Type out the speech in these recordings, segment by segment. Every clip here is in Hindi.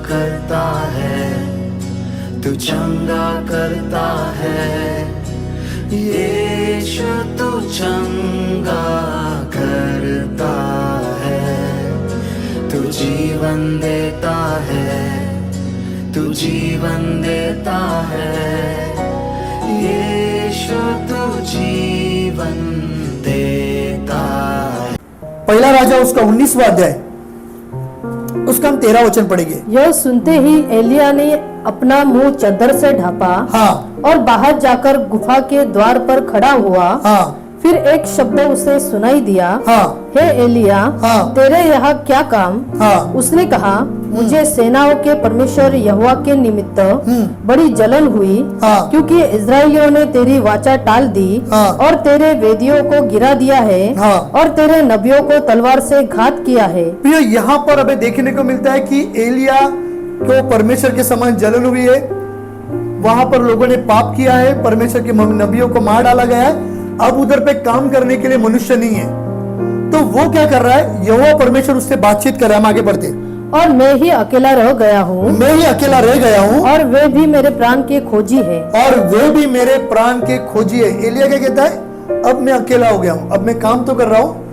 करता है, तू चंगा करता है, यीशु तू चंगा करता है, तू जीवन देता है, तू जीवन देता है, यीशु तू जीवन देता है। पहला राजा उसका 19वां अध्याय, उसका हम 13 वचन पढ़ेंगे। यह सुनते ही एलिया ने अपना मुंह चादर से ढांपा हाँ और बाहर जाकर गुफा के द्वार पर खड़ा हुआ। हाँ फिर एक शब्द उसे सुनाई दिया, हाँ हे एलिया, हाँ तेरे यहाँ क्या काम? हाँ उसने कहा, मुझे सेनाओं के परमेश्वर यहोवा के निमित्त बड़ी जलन हुई, हाँ क्योंकि इस्राएलियों ने तेरी वाचा टाल दी हाँ और तेरे वेदियों को गिरा दिया है हाँ और तेरे नबियों को तलवार से घात किया है। प्रिय, यहाँ पर हमें देखने को मिलता है कि एलिया को परमेश्वर के समान जलन हुई है। वहां पर लोगों ने पाप किया है, परमेश्वर के नबियों को मार डाला गया है। अब उधर पे काम करने के लिए मनुष्य नहीं है, तो वो क्या कर रहा है? यहोवा परमेश्वर उससे बातचीत कर रहा है। हम आगे बढ़ते। और मैं ही अकेला रह गया हूँ, मैं ही अकेला रह गया हूँ और वे भी मेरे प्राण के खोजी है। और वे भी मेरे प्राण के खोजी है। एलिया क्या कहता है? अब मैं अकेला हो गया हूँ, अब मैं काम तो कर रहा हूँ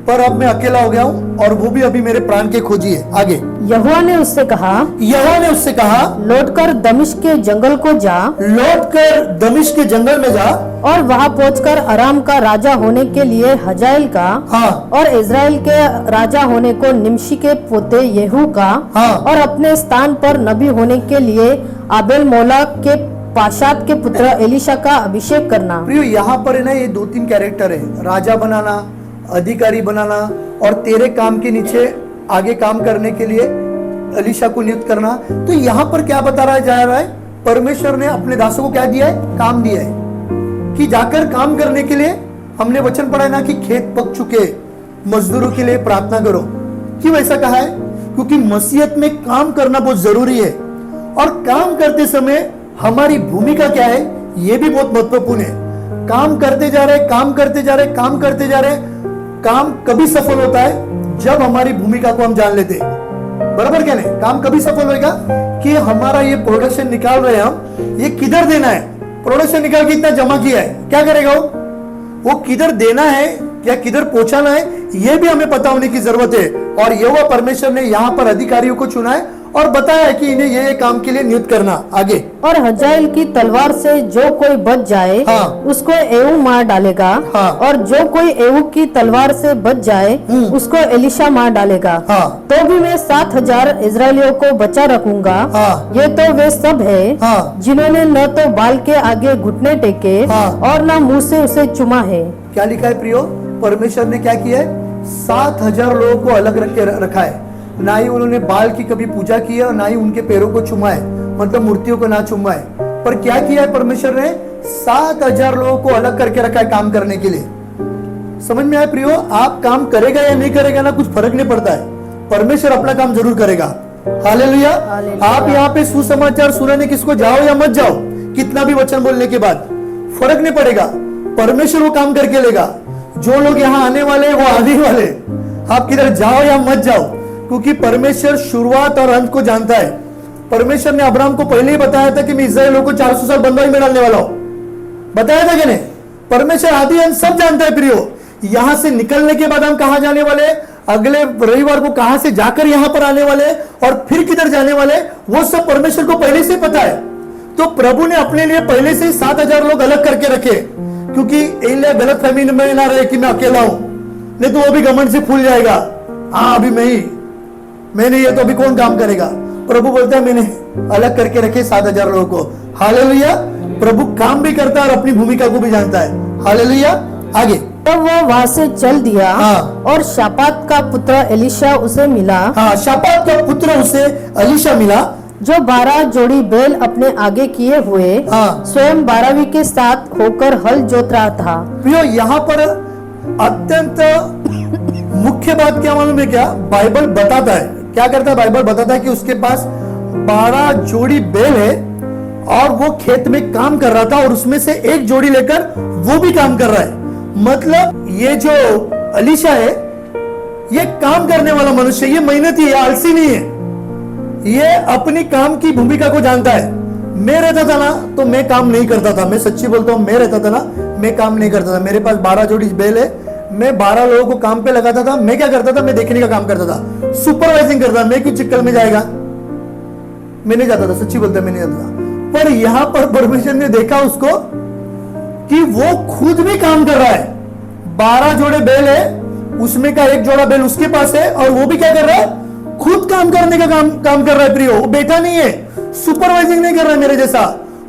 पर अब मैं अकेला हो गया हूँ और वो भी अभी मेरे प्राण के खोजी है। आगे यहोवा ने उससे कहा, लौटकर दमिश्क के जंगल को जा, लौटकर दमिश्क के जंगल में जा और वहाँ पहुंचकर अराम का राजा होने के लिए हजाएल का हाँ और इज़राइल के राजा होने को निमशी के पोते येहू का हाँ और अपने स्थान पर नबी होने के लिए आबेल मोला के पाशात के पुत्र एलीशा का अभिषेक करना। प्रियो, यहाँ पर है ना, ये 2-3 कैरेक्टर है, राजा बनाना, अधिकारी बनाना और तेरे काम के नीचे आगे काम करने के लिए एलीशा को नियुक्त करना। तो यहाँ पर क्या बता रहा जा रहा है? परमेश्वर ने अपने दासों को क्या दिया है? काम दिया है कि जाकर काम करने के लिए। हमने वचन पढ़ा है ना कि खेत पक चुके मजदूरों के लिए प्रार्थना करो। क्यों ऐसा कहा है? क्योंकि मसीहत में काम करना बहुत जरूरी है और काम करते समय हमारी भूमिका क्या है ये भी बहुत महत्वपूर्ण है। काम करते जा रहे, काम करते जा रहे, काम करते जा रहे, काम कभी सफल होता है जब हमारी भूमिका को हम जान लेते हैं। बराबर क्या नहीं? काम कभी सफल होगा कि हमारा ये प्रोडक्शन निकाल रहे हैं, हम ये किधर देना है, प्रोडक्शन निकाल के इतना जमा किया है, क्या करेगा वो किधर देना है या किधर पहुंचाना है, ये भी हमें पता होने की जरूरत है। और यहोवा परमेश्वर ने यहाँ पर अधिकारियों को चुना है और बताया है कि इन्हें ये काम के लिए नियुक्त करना। आगे, और हजाएल की तलवार से जो कोई बच जाए हाँ उसको एहू मार डालेगा हाँ और जो कोई एहू की तलवार से बच जाए उसको एलीशा मार डालेगा। हाँ तो भी मैं 7,000 इजरायलियों को बचा रखूंगा। हाँ ये तो वे सब है हाँ जिन्होंने न तो बाल के आगे घुटने टेके हाँ और न मुंह से उसे चुमा है। क्या लिखा है प्रियो? परमेश्वर ने क्या किया है? 7,000 लोगों को अलग रखा है। ना ही उन्होंने बाल की कभी पूजा की है और ना ही उनके पैरों को चुमा है, मतलब मूर्तियों को ना चुमा है। पर क्या किया है परमेश्वर ने? 7,000 लोगों को अलग करके रखा है काम करने के लिए। समझ में आया प्रियो? आप काम करेगा या नहीं करेगा ना, कुछ फर्क नहीं पड़ता है, परमेश्वर अपना काम जरूर करेगा। हालेलुया। आप यहाँ पे सुसमाचार सुनाने किसको जाओ या मत जाओ, कितना भी वचन बोलने के बाद फर्क नहीं पड़ेगा, परमेश्वर वो काम करके लेगा। जो लोग यहाँ आने वाले वो आने वाले, आप किधर जाओ या मत जाओ, क्योंकि परमेश्वर शुरुआत और अंत को जानता है। परमेश्वर ने अब्राहम को पहले ही बताया था कि मैं इस्राएलियों को 400 साल बंधुआई में डालने वाला हूं, बताया था कि नहीं? परमेश्वर आदि अंत सब जानता है प्रियो। यहां से निकलने के बाद हम कहां जाने वाले, अगले रविवार को कहां से जाकर यहां पर आने वाले और फिर किधर जाने वाले, वो सब परमेश्वर को पहले से पता है। तो प्रभु ने अपने लिए पहले से 7,000 लोग अलग करके रखे, क्योंकि एलिया गलत फहमी में ना रहे कि मैं अकेला हूं, नहीं तो वो भी घमंड से फूल जाएगा। हाँ अभी मैंने ये तो अभी कौन काम करेगा। प्रभु बोलता है मैंने अलग करके रखे 7,000 लोगों को। हालेलुया। प्रभु काम भी करता है और अपनी भूमिका को भी जानता है। हालेलुया। आगे, तब वो वहाँ से चल दिया हाँ और शापात का पुत्र एलीशा उसे मिला। हाँ, शापात का पुत्र उसे एलीशा मिला, जो 12 जोड़ी बैल अपने आगे किए हुए हाँ स्वयं 12वीं के साथ होकर हल जोत रहा था। प्रियो, यहाँ पर अत्यंत मुख्य बात क्या मालूम है? क्या बाइबल बताता है? क्या करता है बाइबल? बताता है कि उसके पास 12 जोड़ी बैल है और वो खेत में काम कर रहा था और उसमें से एक जोड़ी लेकर वो भी काम कर रहा है। मतलब ये जो एलीशा है ये काम करने वाला मनुष्य, ये मेहनती है, आलसी नहीं है। ये अपनी काम की भूमिका को जानता है। मैं रहता था ना तो मैं काम नहीं करता था, मैं सच्ची बोलता हूँ, मैं रहता था ना मैं काम नहीं करता था। मेरे पास 12 जोड़ी बैल है, मैं 12 लोगों को काम पे लगाता था। मैं क्या करता था, मैं देखने का काम करता था, सुपरवाइजिंग करता। मैं क्यों चिक्कल में जाएगा, मैं नहीं जाता था, सच्ची बोलता मैं नहीं जाता था। पर यहां पर परमेश्वर ने देखा उसको कि वो खुद भी काम कर रहा है। 12 जोड़े बैल है, उसमें का एक जोड़ा बैल उसके पास है और वो भी क्या कर रहा है, खुद काम करने का काम कर रहा है। प्रियो, वो बेटा नहीं है, सुपरवाइजिंग नहीं कर रहा है मेरे जैसा,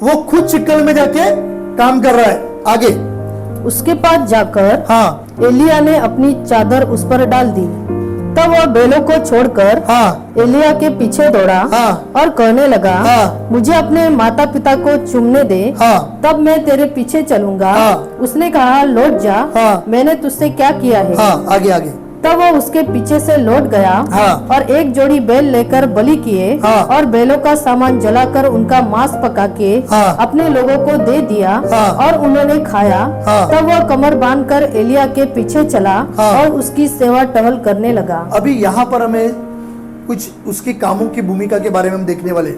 वो खुद चिक्कल में जाके काम कर रहा है। आगे, उसके पास जाकर हाँ एलिया ने अपनी चादर उस पर डाल दी। तब वह बैलों को छोड़कर हाँ एलिया के पीछे दौड़ा हाँ। और कहने लगा, हाँ। मुझे अपने माता पिता को चूमने दे, हाँ। तब मैं तेरे पीछे चलूंगा। हाँ। उसने कहा, लौट जा, हाँ। मैंने तुझसे क्या किया है। हाँ, आगे आगे, तब वो उसके पीछे से लौट गया हाँ। और एक जोड़ी बैल लेकर बलि किए हाँ। और बैलों का सामान जलाकर उनका मांस पका के हाँ। अपने लोगों को दे दिया हाँ। और उन्होंने खाया। हाँ। तब वह कमर बांधकर एलिया के पीछे चला हाँ। और उसकी सेवा टहल करने लगा। अभी यहाँ पर हमें कुछ उसके कामों की भूमिका के बारे में हम देखने वाले।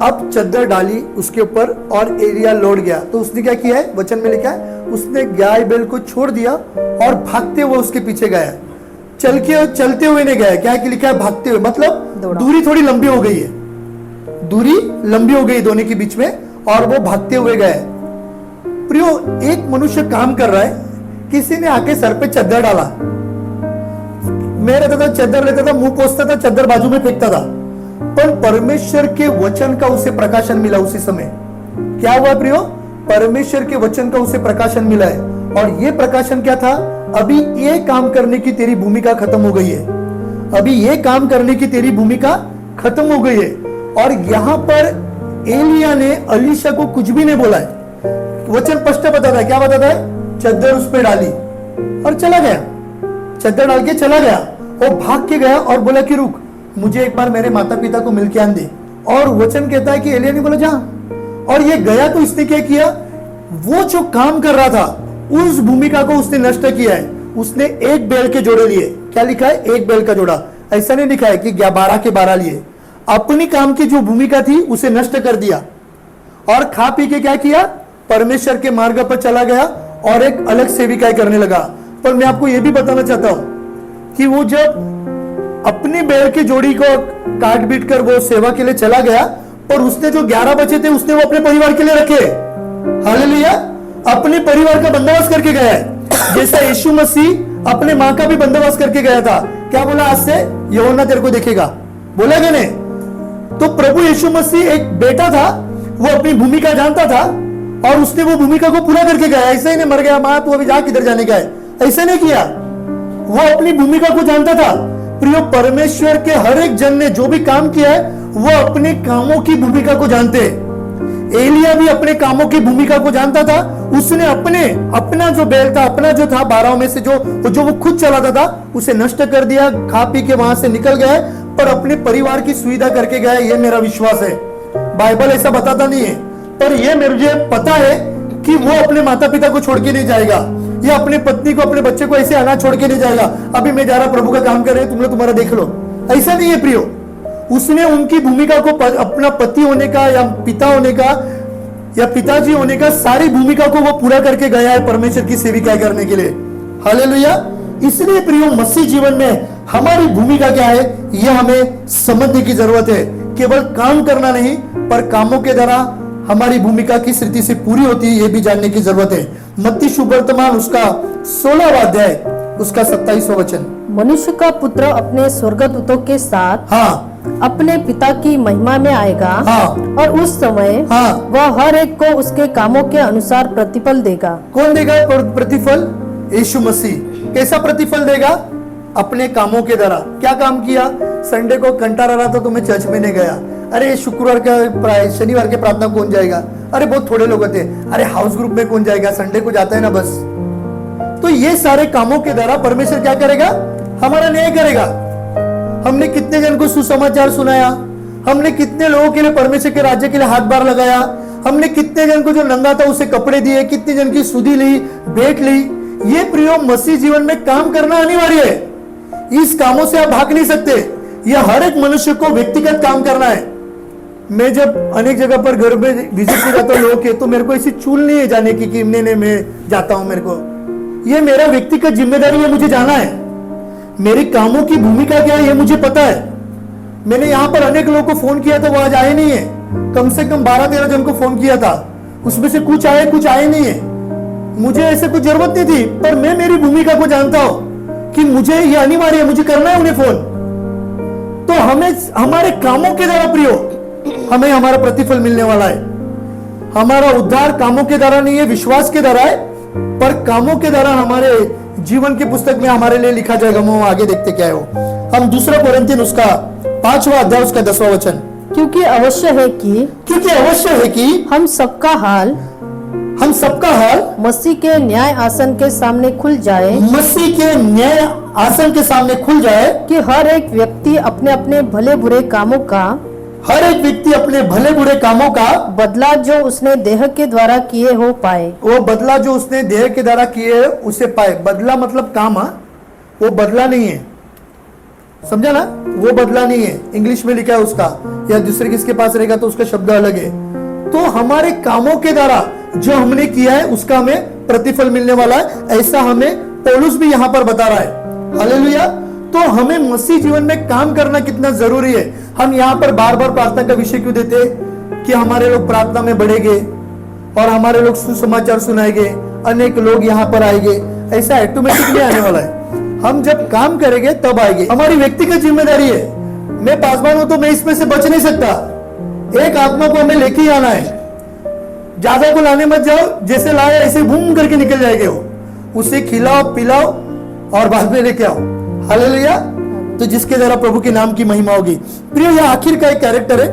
अब चद्दर डाली उसके ऊपर और एलिया लौट गया, तो उसने क्या किया है, वचन में लिखा है, उसने गाय बैल को छोड़ दिया और भागते हुए उसके पीछे गया। चलते हुए नहीं गया, क्या लिखा है, भागते हुए, मतलब दूरी थोड़ी लंबी हो गई है, दूरी लंबी हो गई दोनों के बीच में, और वो भागते हुए गए। प्रियो, एक मनुष्य काम कर रहा है, किसी ने आके सर पे चद्दर डाला। मैं रहता था, चद्दर लेता था, मुंह पोंछता था, चद्दर बाजू में फेंकता था, पर परमेश्वर के वचन का उसे प्रकाशन मिला उसी समय। क्या हुआ प्रियो, परमेश्वर के वचन का उसे प्रकाशन मिला है, और ये प्रकाशन क्या था, अभी ये काम करने की तेरी भूमिका खत्म हो गई है, अभी ये काम करने की तेरी भूमिका खत्म हो गई है। और यहां पर एलिया ने अलीशा को कुछ भी नहीं बोला है, वचन स्पष्ट बताता है, क्या बताता है, चद्दर उस पर डाली और चला गया, चद्दर डाल के चला गया, और भाग के गया और बोला कि रुक, मुझे एक बार मेरे माता पिता को मिलके आन दे। और वचन कहता है कि एलिया ने बोला जा, और ये गया तो इसने क्या किया, वो जो काम कर रहा था उस भूमिका को उसने नष्ट किया है। उसने एक बैल के जोड़े लिए, क्या लिखा है, एक बैल का जोड़ा, ऐसा नहीं लिखा है कि 12 के 12 लिए। अपनी काम की जो भूमिका थी उसे नष्ट कर दिया और खा पी के क्या किया, परमेश्वर के मार्ग पर चला गया और एक अलग सेविकाएं करने लगा। पर मैं आपको यह भी बताना चाहता हूं कि वो जब अपनी बैल की जोड़ी को काट बीट कर वो सेवा के लिए चला गया, पर उसने जो 11 बचे थे उसने वो अपने परिवार के लिए रखे। हालेलुया, अपने परिवार का बंदोबस्त करके गया है, जैसा यीशु मसीह अपने माँ का भी बंदोबस्त करके गया था। क्या बोला, आज से यूहन्ना तेरे को देखेगा, बोला क्या नहीं। तो प्रभु यीशु मसीह एक बेटा था, वो अपनी भूमिका जानता था और उसने वो भूमिका को पूरा करके गया। ऐसा ही नहीं मर गया, माँ तू अभी जा किधर जाने का है, ऐसा नहीं किया, वो अपनी भूमिका को जानता था। प्रियो, परमेश्वर के हर एक जन ने जो भी काम किया है वो अपने कामों की भूमिका को जानते हैं। एलिया भी अपने कामों की भूमिका को जानता था। उसने अपना जो बैल था, अपना जो था 12 में से जो वो खुद चलाता था उसे नष्ट कर दिया, खा पी के वहां से निकल गए, पर अपने परिवार की सुविधा करके गए। ये मेरा विश्वास है, बाइबल ऐसा बताता नहीं है, पर ये मुझे पता है कि वो अपने माता पिता को छोड़ के नहीं जाएगा, या अपने पत्नी को, अपने बच्चे को ऐसे अनाथ छोड़ के नहीं जाएगा, अभी मैं जा रहा प्रभु का काम कर रहे, तुम लोग तुम्हारा देख लो, ऐसा नहीं है प्रियो। उसने उनकी भूमिका को, अपना पति होने का या पिता होने का या पिताजी होने का, सारी भूमिका को वो पूरा करके गया है परमेश्वर की सेविका करने के लिए। हालेलुया। इसलिए प्रियो, मसीह जीवन में हमारी भूमिका क्या है, यह हमें समझने की जरूरत है। केवल काम करना नहीं, पर कामों के द्वारा हमारी भूमिका किस रीति से पूरी होती है, यह भी जानने की जरूरत है। मत्ती सुवर्तमान उसका 16वां अध्याय उसका 27वां वचन। मनुष्य का पुत्र अपने स्वर्गदूतों के साथ हाँ, अपने पिता की महिमा में आएगा। हाँ। और उस समय हाँ। वह हर एक को उसके कामों के अनुसार प्रतिफल देगा। कौन देगा प्रतिफल? यीशु मसीह। कैसा प्रतिफल देगा? अपने कामों के द्वारा। क्या काम किया? संडे को कंटारा रहा था तो मैं चर्च में नहीं गया, अरे शुक्रवार का शनिवार के प्रार्थना कौन जाएगा, अरे बहुत थोड़े लोग थे, अरे हाउस ग्रुप में कौन जाएगा, संडे को जाता है ना बस। तो ये सारे कामों के द्वारा परमेश्वर क्या करेगा? हमारा न्याय करेगा। हमने कितने जन को सुसमाचार सुनाया, हमने कितने लोगों के लिए परमेश्वर के राज्य के लिए हाथ बार लगाया, हमने कितने जन को जो नंगा था उसे कपड़े दिए, कितने जन की सुधी ली, भेंट ली। ये प्रियो, मसीह जीवन में काम करना अनिवार्य है। इस कामों से आप भाग नहीं सकते। यह हर एक मनुष्य को व्यक्तिगत काम करना है। मैं जब अनेक जगह पर घर में विजिट पे जाता हूँ लोगों के, तो मेरे को ऐसी चूल नहीं है जाने की कि नहीं मैं जाता हूँ। मेरे को ये मेरा व्यक्तिगत जिम्मेदारी है, मुझे जाना है। मेरी कामों की भूमिका क्या है ये मुझे पता है। मैंने यहाँ पर अनेक लोगों को फोन किया था, वो आज आए नहीं है। कम से कम 12-13 जन को फोन किया था, उसमें से कुछ आए नहीं है। मुझे ऐसे कुछ जरूरत नहीं थी, पर मैं मेरी भूमिका को जानता हूं कि मुझे ये अनिवार्य है, मुझे करना है उन्हें फोन। तो हमें हमारे कामों के द्वारा प्रियो हमें हमारा प्रतिफल मिलने वाला है। हमारा उद्धार कामों के द्वारा नहीं है, विश्वास के द्वारा है, पर कामों के द्वारा हमारे जीवन की पुस्तक में हमारे लिए लिखा जाएगा। वो आगे देखते क्या है वो। हम 2 कोरिन्थियन उसका 5वां अध्याय उसका 10वां वचन। क्योंकि अवश्य है कि हम सबका हाल मसीह के न्याय आसन के सामने खुल जाए, कि हर एक व्यक्ति अपने अपने भले बुरे कामों का बदला जो उसने देह के द्वारा किए हो पाए। वो बदला जो उसने देह के द्वारा किए उसे पाए। बदला मतलब काम, वो बदला नहीं है, समझा ना? वो बदला नहीं है, इंग्लिश में लिखा है उसका, या दूसरे किसके पास रहेगा तो उसका शब्द अलग है। तो हमारे कामों के द्वारा जो हमने किया है उसका हमें प्रतिफल मिलने वाला है, ऐसा हमें पौलुस भी यहाँ पर बता रहा है। हालेलुया। तो हमें मसीह जीवन में काम करना कितना जरूरी है। हम यहाँ पर बार बार प्रार्थना का विषय क्यों देते कि हमारे लोग प्रार्थना में बढ़ेंगे और हमारे लोग सुसमाचार सुनाएंगे, अनेक लोग यहाँ पर आएंगे। ऐसा ऑटोमेटिकली आने वाला है। हम जब काम करेंगे तब आएंगे। हमारी व्यक्तिगत जिम्मेदारी है। मैं पासवान हूं तो मैं इसमें से बच नहीं सकता। एक आत्मा को हमें लेके ही आना है। ज्यादा को लाने मत जाओ, जैसे लाए ऐसे घूम करके निकल जाएंगे वो। उसे खिलाओ पिलाओ और बाद में लेके आओ। हालेलुया। तो जिसके द्वारा प्रभु के नाम की महिमा होगी। प्रिय, यह आखिर का एक कैरेक्टर है,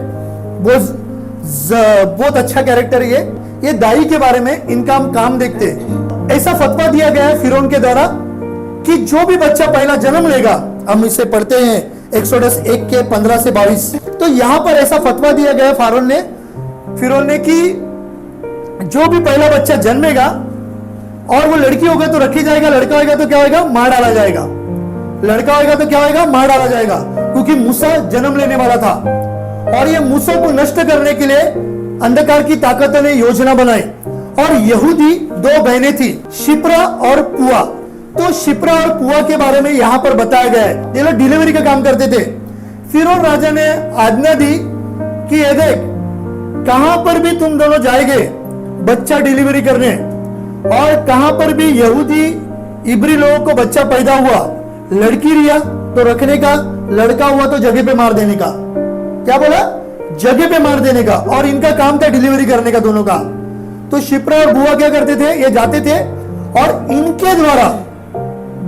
बहुत अच्छा कैरेक्टर है ये दाई के बारे में। इनका हम काम देखते हैं। ऐसा फतवा दिया गया है फिरौन के द्वारा कि जो भी बच्चा पहला जन्म लेगा, हम इसे पढ़ते हैं एक्सोडस 1 के 15 से 22। तो यहां पर ऐसा फतवा दिया गया फिरौन ने कि जो भी पहला बच्चा जन्मेगा और वो लड़की होगा तो रखी जाएगा, लड़का होगा तो क्या होगा, मार डाला जाएगा। लड़का होगा तो क्या होगा, मार डाला जाएगा, क्योंकि मूसा जन्म लेने वाला था। और ये मूसा को नष्ट करने के लिए अंधकार की ताकतों ने योजना बनाई। और यहूदी 2 बहनें थी, शिप्रा और पुआ। तो शिप्रा और पुआ के बारे में यहाँ पर बताया गया है। ये लोग डिलीवरी का काम करते थे। फिरौन राजा ने आज्ञा दी कि ये देख, कहां पर भी तुम दोनों जाएंगे बच्चा डिलीवरी करने, और कहां पर भी यहूदी इब्री लोगों को बच्चा पैदा हुआ, लड़की रिया तो रखने का, लड़का हुआ तो जगह पे मार देने का। क्या बोला? जगह पे मार देने का। और इनका काम था डिलीवरी करने का, दोनों का। तो शिप्रा और बुआ क्या करते थे, ये जाते थे और इनके द्वारा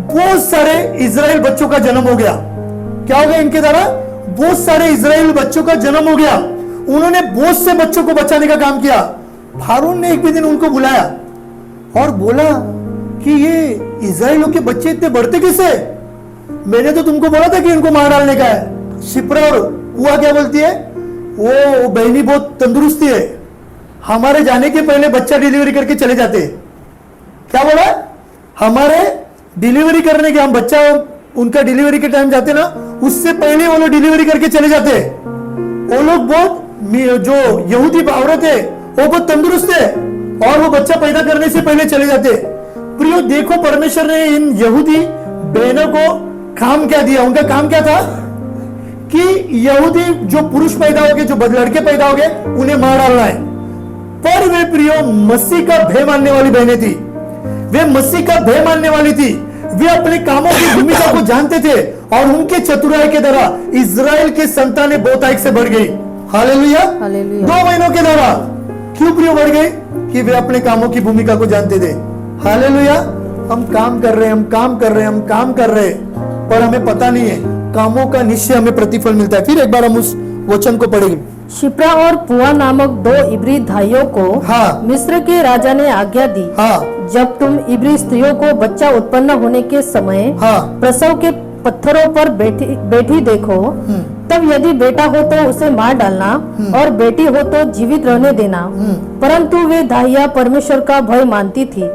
बहुत सारे इजराइल बच्चों का जन्म हो गया। क्या हो गया? इनके द्वारा बहुत सारे इजराइल बच्चों का जन्म हो गया। उन्होंने बहुत से बच्चों को बचाने का काम किया। हारून ने एक भी दिन उनको बुलाया और बोला कि ये इजराइलों के बच्चे इतने बढ़ते किससे? मैंने तो तुमको बोला था कि इनको मार डालने का है। शिप्रा और पुआ क्या बोलती है, वो बहनी बहुत तंदुरुस्ती है, हमारे जाने के पहले बच्चा डिलीवरी करके चले जाते। क्या बोला? हमारे डिलीवरी करने के, हम बच्चा उनका डिलीवरी के टाइम जाते ना, उससे पहले वो लोग डिलीवरी करके चले जाते। वो लोग बहुत, जो यहूदी औरत है वो बहुत तंदुरुस्त है और वो बच्चा पैदा करने से पहले चले जाते। प्रियो देखो, परमेश्वर ने इन यहूदी बहनों को काम क्या दिया। उनका काम क्या था कि यहूदी जो पुरुष पैदा हो गए, जो लड़के पैदा हो गए, उन्हें मार डालना है। पर वे प्रियो मसीह का भय मानने वाली बहनें थी। वे मसीह का भय मानने वाली थी। वे अपने कामों की भूमिका को जानते थे और उनके चतुराई के द्वारा इजराइल के संतानें बहुतायत से बढ़ गई। हालेलुया। 2 महीनों के द्वारा क्यों प्रियो बढ़ गई? कि वे अपने कामों की भूमिका को जानते थे। हालेलुया। हम काम कर रहे हैं, पर हमें पता नहीं है कामों का निश्चय हमें प्रतिफल मिलता है। फिर एक बार हम उस वचन को पढ़ेंगे। शिप्रा और पुआ नामक 2 इब्री भाइयों को मिस्र के राजा ने आज्ञा दी, जब तुम इब्री स्त्रियों को बच्चा उत्पन्न होने के समय प्रसव के पत्थरों पर बैठी देखो, तब यदि बेटा हो तो उसे मार डालना और बेटी हो तो जीवित रहने देना। परंतु वे दाहिया परमेश्वर का भय मानती थी,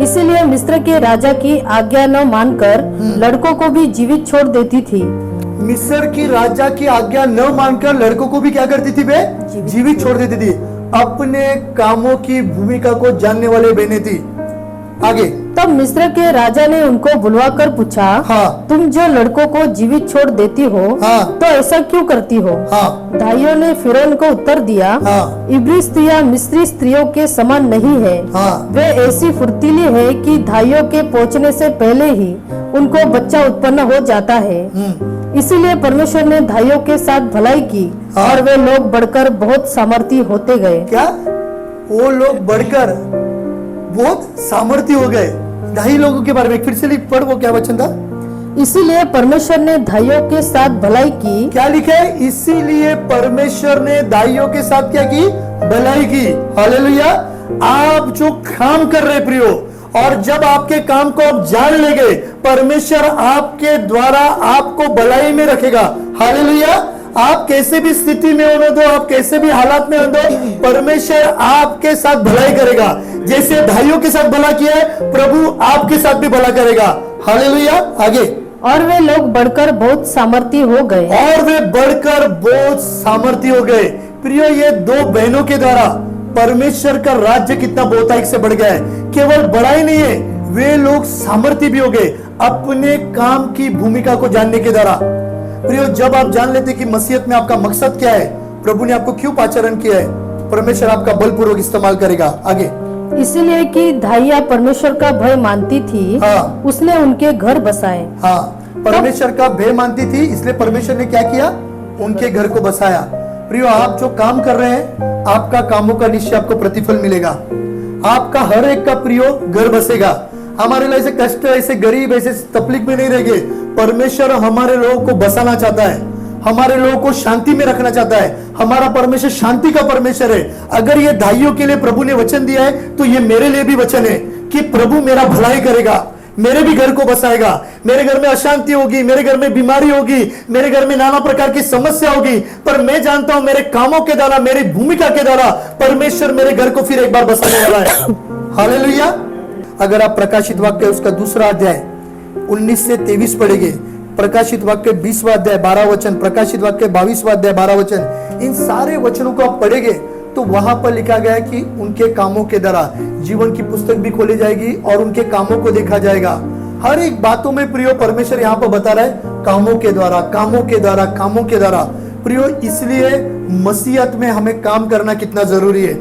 इसीलिए मिस्र के राजा की आज्ञा न मानकर लड़कों को भी जीवित छोड़ देती थी। मिस्र की राजा की आज्ञा न मानकर लड़कों को भी क्या करती थी वे? जीवित छोड़ देती थी। अपने कामों की भूमिका को जानने वाले बहने थी। आगे, तब मिस्र के राजा ने उनको बुलवाकर पूछा, हाँ, तुम जो लड़कों को जीवित छोड़ देती हो, हाँ, तो ऐसा क्यों करती हो? हाँ, भाइयों ने फिरौन को उत्तर दिया, हाँ, इब्री स्त्रियां मिस्री स्त्रियों के समान नहीं है। हाँ, वे ऐसी फुर्तीली है कि धाइयों के पहुंचने से पहले ही उनको बच्चा उत्पन्न हो जाता है। इसीलिए परमेश्वर ने धाइयों के साथ भलाई की, हाँ, और वे लोग बढ़कर बहुत सामर्थी होते गए। क्या? वो लोग बढ़कर बहुत सामर्थी हो गए। ढाई लोगों के बारे में फिर से पढ़, वो क्या वचन था? इसीलिए परमेश्वर ने धाइयों के साथ भलाई की। क्या लिखा है? इसीलिए परमेश्वर ने दाइयों के साथ क्या की? भलाई की। हालेलुया। आप जो काम कर रहे प्रियो, और जब आपके काम को आप जान लेंगे, परमेश्वर आपके द्वारा आपको भलाई में रखेगा। हालेलुया। आप कैसे भी स्थिति में होने दो, आप कैसे भी हालात में होने दो, परमेश्वर आपके साथ भलाई करेगा। जैसे भाइयों के साथ भला किया है, प्रभु आपके साथ भी भला करेगा। हालेलुया। आगे, और वे लोग बढ़कर बहुत सामर्थी हो गए। और वे बढ़कर बहुत सामर्थी हो गए। प्रियो, ये दो बहनों के द्वारा परमेश्वर का राज्य कितना बहुतायत से बढ़ गया है। केवल बढ़ाई नहीं है, वे लोग सामर्थी भी हो गए अपने काम की भूमिका को जानने के द्वारा। प्रियो, जब आप जान लेते कि मसीहत में आपका मकसद क्या है, प्रभु ने आपको क्यों पाचरण किया है, परमेश्वर आपका बलपूर्वक इस्तेमाल करेगा। आगे, इसलिए कि धाइया परमेश्वर का भय मानती थी, हाँ, उसने उनके घर बसाए। हाँ, परमेश्वर का भय मानती थी, इसलिए परमेश्वर ने क्या किया? उनके घर को बसाया। प्रियो, आप जो काम कर रहे हैं, आपका कामों का निश्चय आपको प्रतिफल मिलेगा। आपका हर एक का प्रियो घर बसेगा। हमारे लिए ऐसे कष्ट, ऐसे गरीब, ऐसे तकलीफ में नहीं रहेंगे। परमेश्वर हमारे लोगों को बसाना चाहता है, हमारे लोगों को शांति में रखना चाहता है। हमारा परमेश्वर शांति का परमेश्वर है। अगर ये दाइयों के लिए प्रभु ने वचन दिया है, तो ये मेरे लिए भी वचन है कि प्रभु मेरा भलाई करेगा, मेरे भी घर को बसाएगा। मेरे घर में अशांति होगी, मेरे घर में बीमारी होगी, मेरे घर में नाना प्रकार की समस्या होगी, पर मैं जानता हूं मेरे कामों के द्वारा, मेरी भूमिका के द्वारा परमेश्वर मेरे घर को फिर एक बार बसाने वाला है। हालेलुया। अगर आप प्रकाशित वाक्य उसका दूसरा अध्याय 19 से 23 पढ़ेंगे, प्रकाशित वाक्य 20वां अध्याय 12 वचन, प्रकाशित वाक्य 22वां अध्याय 12 वचन, इन सारे वचनों को आप पढ़ेंगे तो वहां पर लिखा गया है कि उनके कामों के द्वारा जीवन की पुस्तक भी खोली जाएगी और उनके कामों को देखा जाएगा। हर एक बातों में प्रियो परमेश्वर यहाँ पर बता रहा है, कामों के द्वारा, कामों के द्वारा, कामों के द्वारा। प्रियो, इसलिए मसीहत में हमें काम करना कितना जरूरी है।